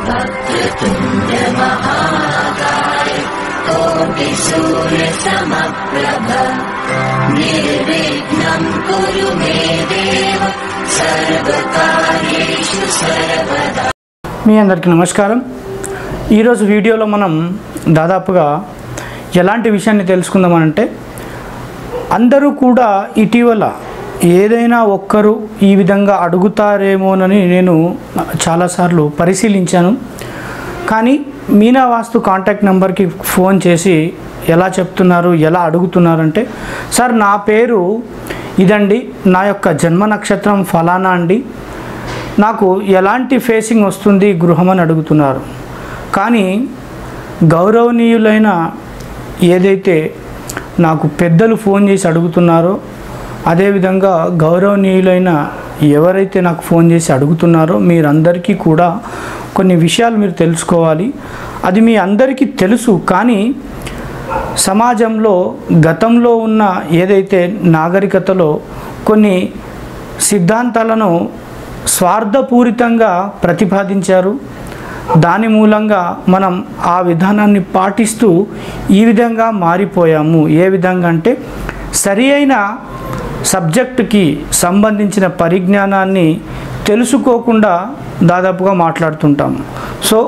वक्रतुण्ड महाकाय कोटिसूर्यसमप्रभ निर्विघ्नं कुरु मे देव सर्वकार्येषु सर्वदा। మీ అందరికీ నమస్కారం। ఈరోజు వీడియోలో మనం దాదాపుగా ఎలాంటి విషయాన్ని తెలుసుకుందామనంటే, అందరూ కూడా ఇటీవల ఏదైనా ఒక్కరు ఈ విధంగా అడుగుతారేమోనని నేను చాలాసార్లు పరిశీలించాను. కానీ మీనా వాస్తు కాంటాక్ట్ నెంబర్కి ఫోన్ చేసి ఎలా చెప్తున్నారు, ఎలా అడుగుతున్నారంటే, సార్ నా పేరు ఇదండి, నా యొక్క జన్మ నక్షత్రం ఫలానా అండి, నాకు ఎలాంటి ఫేసింగ్ వస్తుంది గృహం అని అడుగుతున్నారు. కానీ గౌరవనీయులైన ఏదైతే నాకు పెద్దలు ఫోన్ చేసి అడుగుతున్నారో, అదేవిధంగా గౌరవనీయులైన ఎవరైతే నాకు ఫోన్ చేసి అడుగుతున్నారో మీరందరికీ కూడా కొన్ని విషయాలు మీరు తెలుసుకోవాలి. అది మీ అందరికీ తెలుసు, కానీ సమాజంలో గతంలో ఉన్న ఏదైతే నాగరికతలో కొన్ని సిద్ధాంతాలను స్వార్థపూరితంగా ప్రతిపాదించారు. దాని మూలంగా మనం ఆ విధానాన్ని పాటిస్తూ ఈ విధంగా మారిపోయాము. ఏ విధంగా అంటే, సరి అయిన సబ్జెక్టుకి సంబంధించిన పరిజ్ఞానాన్ని తెలుసుకోకుండా దాదాపుగా మాట్లాడుతుంటాము. సో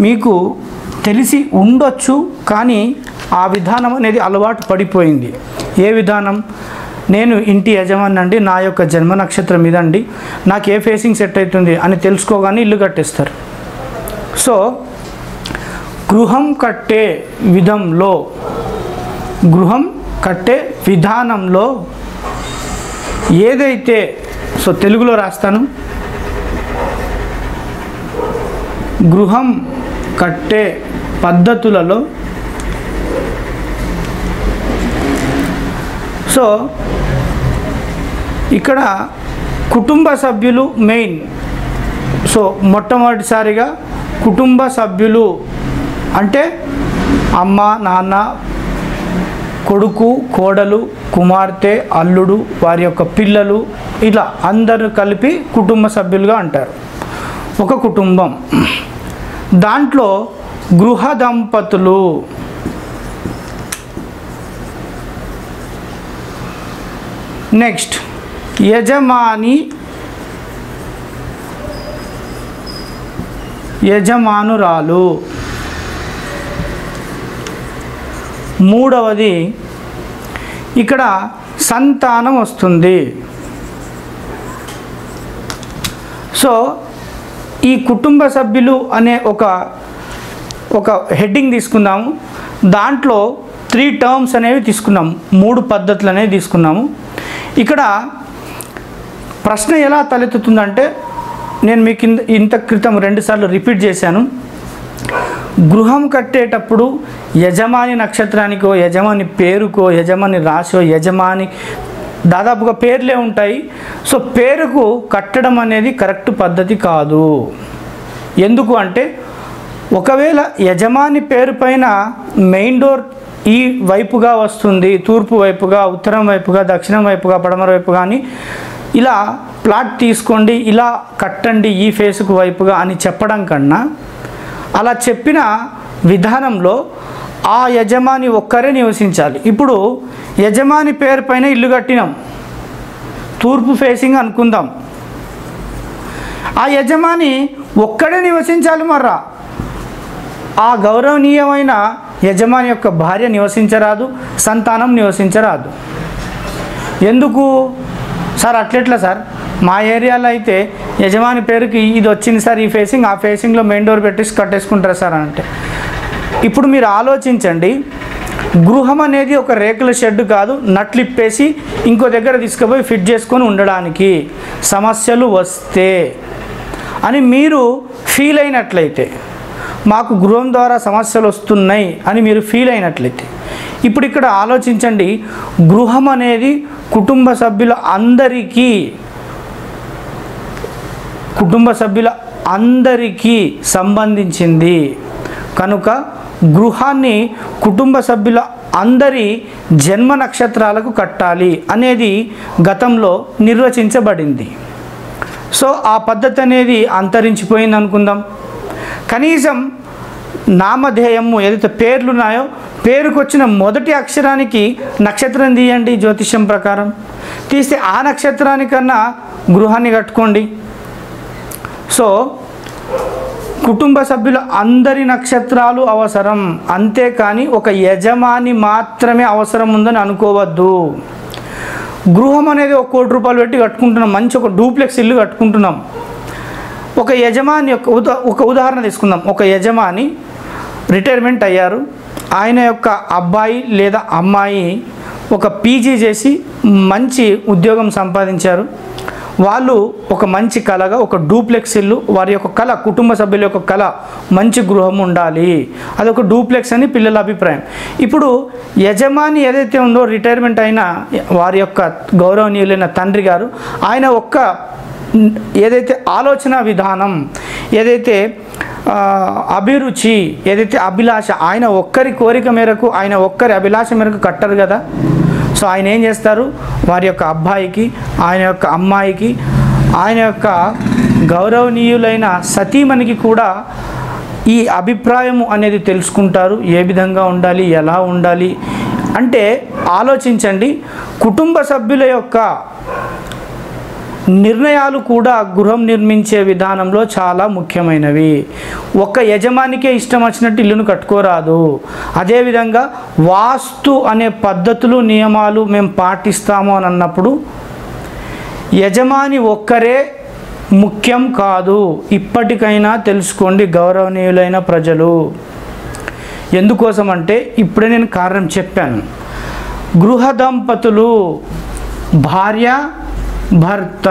మీకు తెలిసి ఉండొచ్చు, కానీ ఆ విధానం అనేది అలవాటు పడిపోయింది. ఏ విధానం? నేను ఇంటి యజమాని అండి, నా యొక్క జన్మ నక్షత్రం ఇదండి, నాకు ఏ ఫేసింగ్ సెట్ అవుతుంది అని తెలుసుకోగానే ఇల్లు కట్టేస్తారు. సో గృహం కట్టే విధానంలో ఏదైతే, సో తెలుగులో రాస్తాను, గృహం కట్టే పద్ధతులలో సో ఇక్కడ కుటుంబ సభ్యులు మెయిన్. సో మొట్టమొదటిసారిగా కుటుంబ సభ్యులు అంటే అమ్మ, నాన్న, కొడుకు, కోడలు, కుమార్తె, అల్లుడు, వారి యొక్క పిల్లలు, ఇలా అందరూ కలిపి కుటుంబ సభ్యులుగా అంటారు. ఒక కుటుంబం. దాంట్లో గృహ దంపతులు, నెక్స్ట్ యజమానురాలు, మూడవది ఇక్కడ సంతానం వస్తుంది. సో ఈ కుటుంబ సభ్యులు అనే ఒక హెడ్డింగ్ తీసుకుందాము. దాంట్లో 3 టర్మ్స్ అనేవి తీసుకున్నాము, 3 పద్ధతులు అనేవి తీసుకున్నాము. ఇక్కడ ప్రశ్న ఎలా తలెత్తుతుందంటే, నేను మీకు ఇంత క్రితం 2 సార్లు రిపీట్ చేశాను. గృహం కట్టేటప్పుడు యజమాని నక్షత్రానికో, యజమాని పేరుకో, యజమాని రాశో, యజమాని దాదాపుగా పేర్లే ఉంటాయి. సో పేరుకు కట్టడం అనేది కరెక్ట్ పద్ధతి కాదు. ఎందుకు అంటే, ఒకవేళ యజమాని పేరు పైన మెయిన్ డోర్ ఈ వైపుగా వస్తుంది, తూర్పు వైపుగా, ఉత్తరం వైపుగా, దక్షిణం వైపుగా, పడమర వైపుగా అని ఇలా ప్లాట్ తీసుకోండి, ఇలా కట్టండి ఈ ఫేసుకు వైపుగా అని చెప్పడం కన్నా, అలా చెప్పిన విధానంలో ఆ యజమాని ఒక్కరే నివసించాలి. ఇప్పుడు యజమాని పేరు పైన ఇల్లు కట్టినాం, తూర్పు ఫేసింగ్ అనుకుందాం, ఆ యజమాని ఒక్కడే నివసించాలి. మర్రా ఆ గౌరవనీయమైన యజమాని యొక్క భార్య నివసించరాదు, సంతానం నివసించరాదు. ఎందుకు సార్? అట్లెట్లా సార్? మా ఏరియాలో అయితే యజమాని పేరుకి ఇది వచ్చింది సార్, ఈ ఫేసింగ్, ఆ ఫేసింగ్లో మెయిన్ డోర్ పెట్టేసి కట్టేసుకుంటారు సార్ అని అంటే, ఇప్పుడు మీరు ఆలోచించండి. గృహం అనేది ఒక రేకుల షెడ్ కాదు, నట్లిప్పేసి ఇంకో దగ్గర తీసుకుపోయి ఫిట్ చేసుకొని ఉండడానికి. సమస్యలు వస్తే అని మీరు ఫీల్ అయినట్లయితే, మాకు గృహం ద్వారా సమస్యలు వస్తున్నాయి అని మీరు ఫీల్ అయినట్లయితే, ఇప్పుడు ఇక్కడ ఆలోచించండి. గృహం అనేది కుటుంబ సభ్యుల అందరికీ సంబంధించింది కనుక గృహాన్ని కుటుంబ సభ్యుల అందరి జన్మ నక్షత్రాలకు కట్టాలి అనేది గతంలో నిర్వచించబడింది. సో ఆ పద్ధతి అనేది అంతరించిపోయింది అనుకుందాం. కనీసం నామధేయము ఏదైతే పేర్లు ఉన్నాయో పేరుకు వచ్చిన మొదటి అక్షరానికి నక్షత్రం తీయండి. జ్యోతిష్యం ప్రకారం తీస్తే ఆ నక్షత్రానికన్నా గృహాన్ని కట్టుకోండి. సో కుటుంబ సభ్యుల అందరి నక్షత్రాలు అవసరం, అంతేకాని ఒక యజమాని మాత్రమే అవసరం ఉందని అనుకోవద్దు. గృహం అనేది ఒక ₹1,00,00,000 పెట్టి కట్టుకుంటున్నాం, మంచి ఒక డూప్లెక్స్ ఇల్లు కట్టుకుంటున్నాం. ఒక యజమాని ఒక ఉదాహరణ తీసుకుందాం. ఒక యజమాని రిటైర్మెంట్ అయ్యారు. ఆయన యొక్క అబ్బాయి లేదా అమ్మాయి ఒక పీజీ చేసి మంచి ఉద్యోగం సంపాదించారు. వాళ్ళు ఒక మంచి కళగా ఒక డూప్లెక్స్ ఇల్లు, వారి యొక్క కళ, కుటుంబ సభ్యుల యొక్క కళ మంచి గృహం ఉండాలి, అదొక డూప్లెక్స్ అని పిల్లల అభిప్రాయం. ఇప్పుడు యజమాని ఏదైతే ఉందో రిటైర్మెంట్ అయిన వారి యొక్క గౌరవనీయులైన తండ్రి గారు, ఆయన ఒక్క ఏదైతే ఆలోచన విధానం, ఏదైతే అభిరుచి, ఏదైతే అభిలాష, ఆయన ఒక్కరి కోరిక మేరకు, ఆయన ఒక్కరి అభిలాష మేరకు కట్టరు కదా. సో ఆయన ఏం చేస్తారు, వారి యొక్క అబ్బాయికి, ఆయన యొక్క అమ్మాయికి, ఆయన యొక్క గౌరవనీయులైన సతీమణికి కూడా ఈ అభిప్రాయము అనేది తెలుసుకుంటారు. ఏ విధంగా ఉండాలి, ఎలా ఉండాలి అంటే ఆలోచించండి. కుటుంబ సభ్యుల యొక్క నిర్ణయాలు కూడా గృహం నిర్మించే విధానంలో చాలా ముఖ్యమైనవి. ఒక్క యజమానికే ఇష్టం వచ్చినట్టు ఇల్లును కట్టుకోరాదు. అదేవిధంగా వాస్తు అనే పద్ధతులు, నియమాలు మేము పాటిస్తాము అని అన్నప్పుడు యజమాని ఒక్కరే ముఖ్యం కాదు. ఇప్పటికైనా తెలుసుకోండి గౌరవనీయులైన ప్రజలు. ఎందుకోసం అంటే ఇప్పుడే నేను కారణం చెప్పాను. గృహ దంపతులు, భార్య భర్త,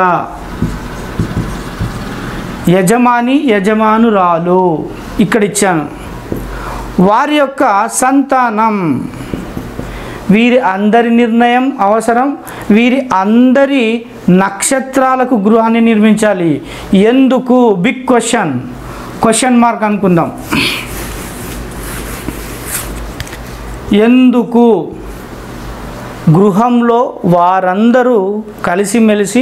యజమాని యజమానురాలు ఇక్కడ ఇచ్చాను, వారి యొక్క సంతానం, వీరి అందరి నిర్ణయం అవసరం. వీరి అందరి నక్షత్రాలకు గృహాన్ని నిర్మించాలి. ఎందుకు? బిగ్ క్వశ్చన్ మార్క్ అనుకుందాం. ఎందుకు? గృహంలో వారందరూ కలిసిమెలిసి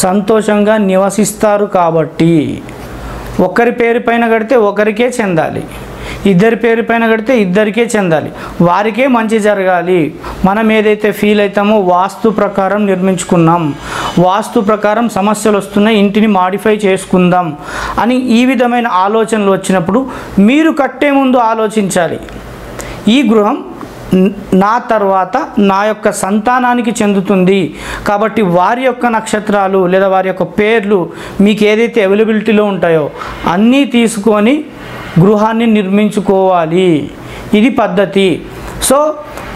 సంతోషంగా నివసిస్తారు కాబట్టి. ఒకరి పేరు పైన కడితే ఒకరికే చెందాలి, ఇద్దరి పేరు పైన కడితే ఇద్దరికే చెందాలి, వారికే మంచి జరగాలి. మనం ఏదైతే ఫీల్ అవుతామో వాస్తు ప్రకారం నిర్మించుకున్నాం, వాస్తు ప్రకారం సమస్యలు వస్తున్నాయి, ఇంటిని మాడిఫై చేసుకుందాం అని ఈ విధమైన ఆలోచనలు వచ్చినప్పుడు మీరు కట్టే ముందు ఆలోచించాలి, ఈ గృహం నా తర్వాత నా యొక్క సంతానానికి చెందుతుంది కాబట్టి వారి యొక్క నక్షత్రాలు లేదా వారి యొక్క పేర్లు మీకు ఏదైతే అవైలబిలిటీలో ఉంటాయో అన్నీ తీసుకొని గృహాన్ని నిర్మించుకోవాలి. ఇది పద్ధతి. సో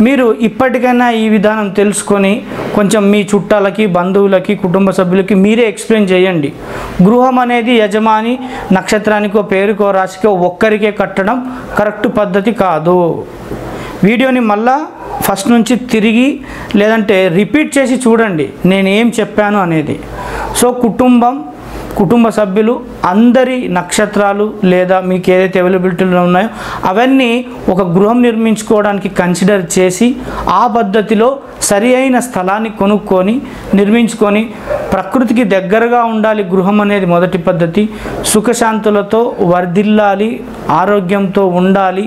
మీరు ఇప్పటికైనా ఈ విధానం తెలుసుకొని కొంచెం మీ చుట్టాలకి, బంధువులకి, కుటుంబ సభ్యులకి మీరే ఎక్స్ప్లెయిన్ చేయండి. గృహం అనేది యజమాని నక్షత్రానికో పేరుకో రాశికో ఒక్కరికే కట్టడం కరెక్ట్ పద్ధతి కాదు. వీడియోని మళ్ళా ఫస్ట్ నుంచి తిరిగి లేదంటే రిపీట్ చేసి చూడండి నేను ఏం చెప్పాను అనేది. సో కుటుంబ సభ్యులు అందరి నక్షత్రాలు లేదా మీకు ఏదైతే అవైలబిలిటీలో ఉన్నాయో అవన్నీ ఒక గృహం నిర్మించుకోవడానికి కన్సిడర్ చేసి ఆ పద్ధతిలో సరి అయిన స్థలాన్ని కొనుక్కొని నిర్మించుకొని ప్రకృతికి దగ్గరగా ఉండాలి. గృహం అనేది మొదటి పద్ధతి. సుఖశాంతులతో వర్ధిల్లాలి, ఆరోగ్యంతో ఉండాలి.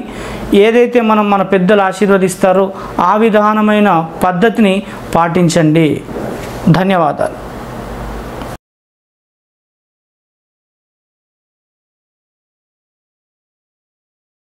ఏదైతే మన పెద్దలు ఆశీర్వదిస్తారో ఆ విధానమైన పద్ధతిని పాటించండి. ధన్యవాదాలు.